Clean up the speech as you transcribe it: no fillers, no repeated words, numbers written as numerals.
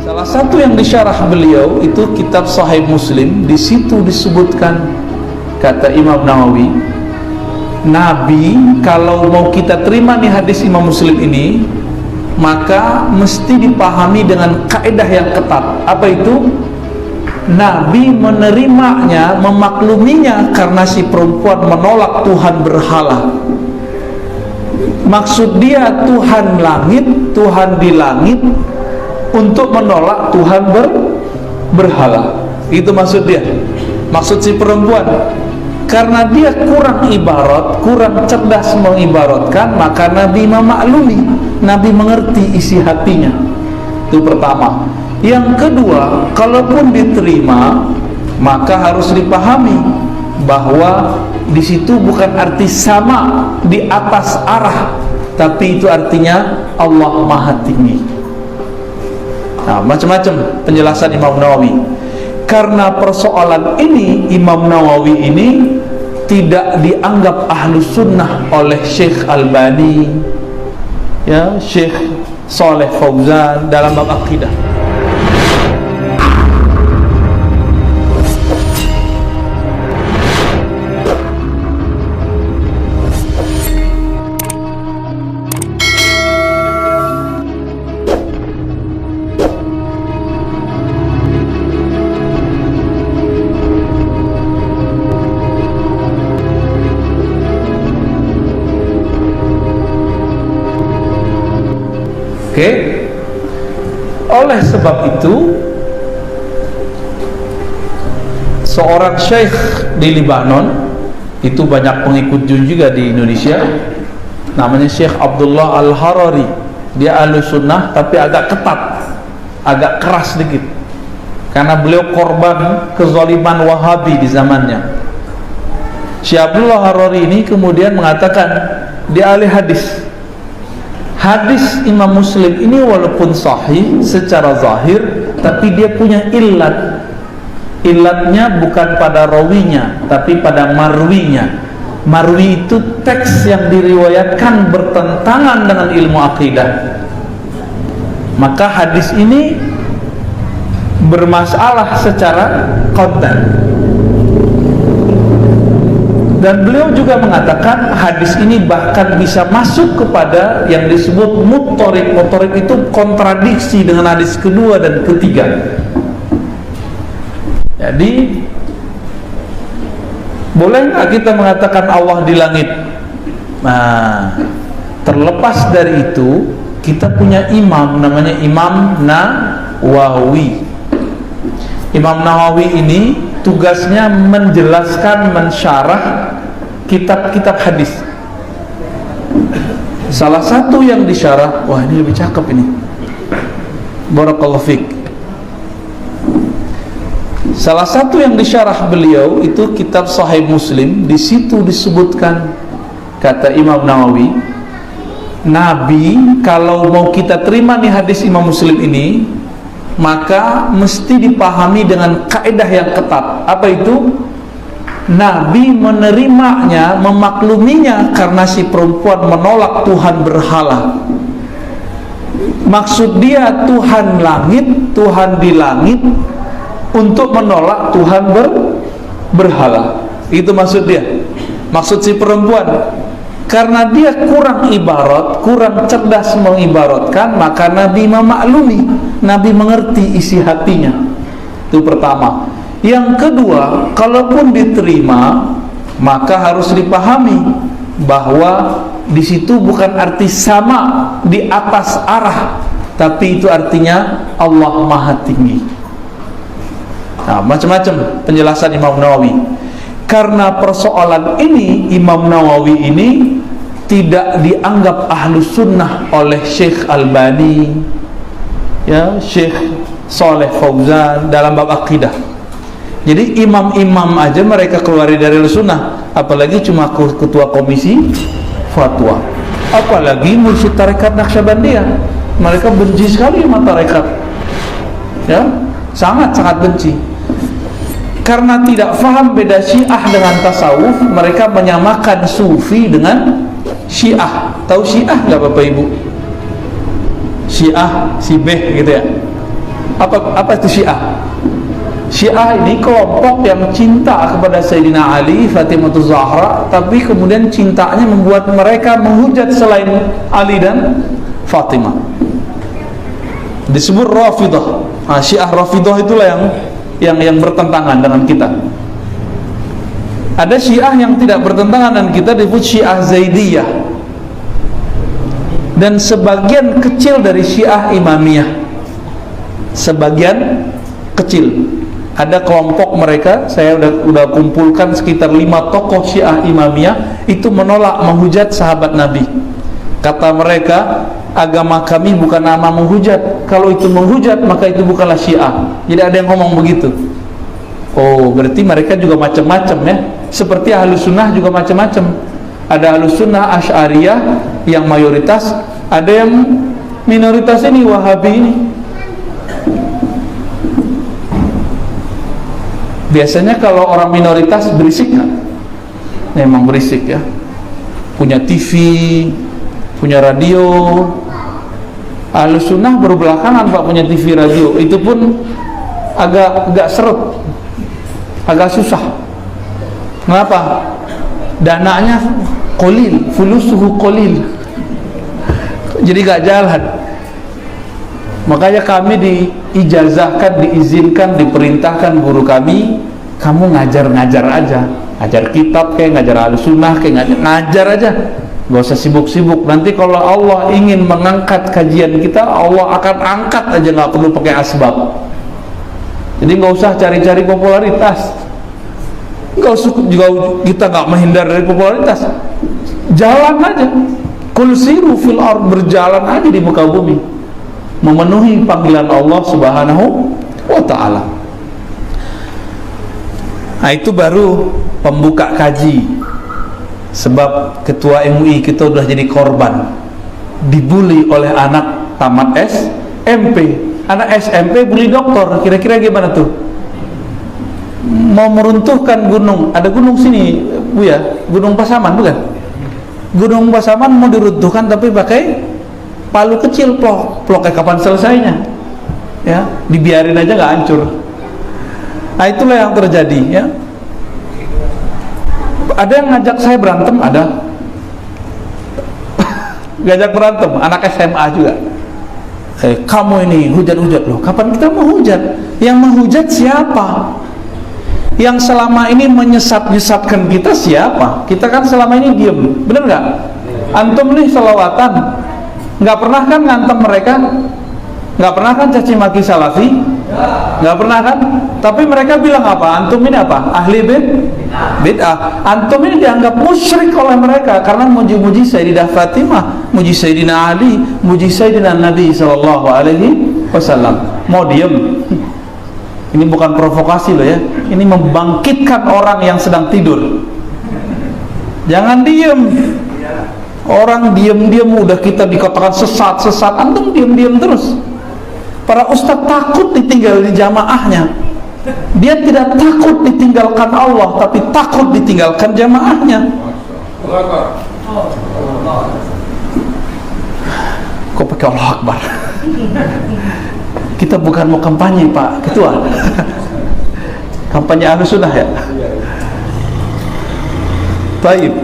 Salah satu yang disyarah beliau itu kitab Sahih Muslim. Di situ disebutkan, kata Imam Nawawi, Nabi kalau mau kita terima nih hadis Imam Muslim ini, maka mesti dipahami dengan kaidah yang ketat. Apa itu? Nabi menerimanya, memakluminya karena si perempuan menolak Tuhan berhala. Maksud dia Tuhan langit, Tuhan di langit, untuk menolak Tuhan berhala. Itu maksud dia. Maksud si perempuan, karena dia kurang ibarat, kurang cerdas mengibaratkan, maka Nabi memaklumi, Nabi mengerti isi hatinya. Itu pertama. Yang kedua, kalaupun diterima, maka harus dipahami bahwa di situ bukan arti sama di atas arah, tapi itu artinya Allah Maha Tinggi. Nah, macam-macam penjelasan Imam Nawawi. Karena persoalan ini, Imam Nawawi ini tidak dianggap ahlus sunnah oleh Syekh Albani, ya, Syekh Saleh Fauzan dalam bab akidah. Oke, oleh sebab itu seorang syekh di Libanon, itu banyak pengikut juga di Indonesia, namanya Syekh Abdullah Al-Harari. Dia ahlus sunnah tapi agak ketat, agak keras sedikit, karena beliau korban kezaliman Wahabi di zamannya. Syekh Abdullah Al-Harari ini kemudian mengatakan dia ahli hadis. Hadis Imam Muslim ini walaupun sahih secara zahir, tapi dia punya illat. Illatnya bukan pada rawinya, tapi pada marwinya. Marwi itu teks yang diriwayatkan bertentangan dengan ilmu akidah. Maka hadis ini bermasalah secara konten. Dan beliau juga mengatakan hadis ini bahkan bisa masuk kepada yang disebut muttorik. Muttorik itu kontradiksi dengan hadis kedua dan ketiga. Jadi boleh nggak kita mengatakan Allah di langit? Nah, terlepas dari itu, kita punya imam namanya Imam Nawawi. Imam Nawawi ini tugasnya menjelaskan, mensyarah kitab-kitab hadis. Salah satu yang disyarah, wah ini lebih cakep ini, barakallahu fiik. Salah satu yang disyarah beliau itu kitab Sahih Muslim. Di situ disebutkan, kata Imam Nawawi, Nabi kalau mau kita terima nih hadis Imam Muslim ini, maka mesti dipahami dengan kaidah yang ketat. Apa itu? Nabi menerimanya, memakluminya karena si perempuan menolak Tuhan berhala. Maksud dia Tuhan langit, Tuhan di langit, untuk menolak Tuhan berhala. Itu maksud dia. Maksud si perempuan, karena dia kurang ibarat, kurang cerdas mengibaratkan, maka Nabi memaklumi, Nabi mengerti isi hatinya. Itu pertama. Yang kedua, kalaupun diterima, maka harus dipahami bahwa di situ bukan arti sama di atas arah, tapi itu artinya Allah Maha Tinggi. Nah, macam-macam penjelasan Imam Nawawi. Karena persoalan ini, Imam Nawawi ini tidak dianggap ahlus sunnah oleh Syekh Albani, ya, Syekh Saleh Fauzan dalam bab akidah. Jadi imam-imam aja mereka keluar dari sunnah, apalagi cuma ketua komisi fatwa, apalagi mursyid tarekat Naqsyabandiyah. Mereka benci sekali sama tarekat, ya, sangat-sangat benci. Karena tidak faham beda Syiah dengan tasawuf, mereka menyamakan Sufi dengan Syiah. Tahu Syiah nggak Bapak Ibu? Syiah, Sibeh gitu ya. Apa itu Syiah? Syiah ini kelompok yang cinta kepada Sayyidina Ali, Fatimah Zahra, tapi kemudian cintanya membuat mereka menghujat selain Ali dan Fatimah. Disebut Rafidah. Nah, Syiah Rafidah itulah yang bertentangan dengan kita. Ada Syiah yang tidak bertentangan dengan kita, disebut Syiah Zaidiyah. Dan sebagian kecil dari Syiah Imamiyah. Sebagian kecil. Ada kelompok mereka, saya udah kumpulkan sekitar 5 tokoh Syiah Imamiyah, itu menolak menghujat sahabat Nabi. Kata mereka, agama kami bukan nama menghujat. Kalau itu menghujat, maka itu bukanlah Syiah. Jadi ada yang ngomong begitu. Oh, berarti mereka juga macam-macam ya. Seperti Ahlus Sunnah juga macam-macam. Ada Ahlus Sunnah Asy'ariyah yang mayoritas, ada yang minoritas ini Wahabi ini. Biasanya kalau orang minoritas berisik nggak? Memang berisik ya. Punya TV, punya radio. Ahlus Sunnah baru belakangan Pak punya TV radio. Itu pun agak seret, agak susah. Kenapa? Dananya qalil, fulusuhu qalil. Jadi gak jalan. Makanya kami diijazahkan, diizinkan, diperintahkan guru kami, kamu ngajar-ngajar aja, ngajar kitab kayak ngajar Ahlus Sunnah kayak ngajar aja, gak usah sibuk-sibuk. Nanti kalau Allah ingin mengangkat kajian kita, Allah akan angkat aja, gak perlu pakai asbab. Jadi gak usah cari-cari popularitas, gak usah juga kita gak menghindar dari popularitas, jalan aja. Qul siru fil ard, berjalan aja di muka bumi, memenuhi panggilan Allah Subhanahu wa ta'ala. Nah, itu baru pembuka kaji. Sebab ketua MUI kita udah jadi korban, dibully oleh anak tamat SMP. Anak SMP bully doktor. Kira-kira gimana tuh? Mau meruntuhkan gunung. Ada gunung sini Bu ya, Gunung Pasaman bukan? Gunung Pasaman mau diruntuhkan tapi pakai palu kecil, plok kayak kapan selesainya ya, dibiarin aja nggak hancur. Nah, itulah yang terjadi ya. Ada yang ngajak saya berantem, ada ngajak berantem anak SMA juga. Kamu ini hujat-hujat loh, kapan kita mau hujat? Yang menghujat siapa? Yang selama ini menyesat-nyesatkan kita siapa? Kita kan selama ini diem, bener nggak? Antum nih selawatan, nggak pernah kan ngantem mereka, nggak pernah kan caci maki salafi, nggak pernah kan? Tapi mereka bilang apa? Antum ini apa? Ahli bid'ah. Antum ini dianggap musyrik oleh mereka karena muji-muji Sayyidah Fatimah, muji Sayyidina Ali, muji Sayyidina Nabi Sallallahu Alaihi Wasallam. Mau diem? Ini bukan provokasi loh ya, ini membangkitkan orang yang sedang tidur. Jangan diem. Orang diam-diam udah kita dikatakan sesat, antum diam-diam terus. Para ustadz takut ditinggal di jamaahnya. Dia tidak takut ditinggalkan Allah, tapi takut ditinggalkan jamaahnya. Kok pakai Allah Akbar? Kita bukan mau kampanye Pak Ketua. Kampanye Ahlus Sunnah ya. Baik.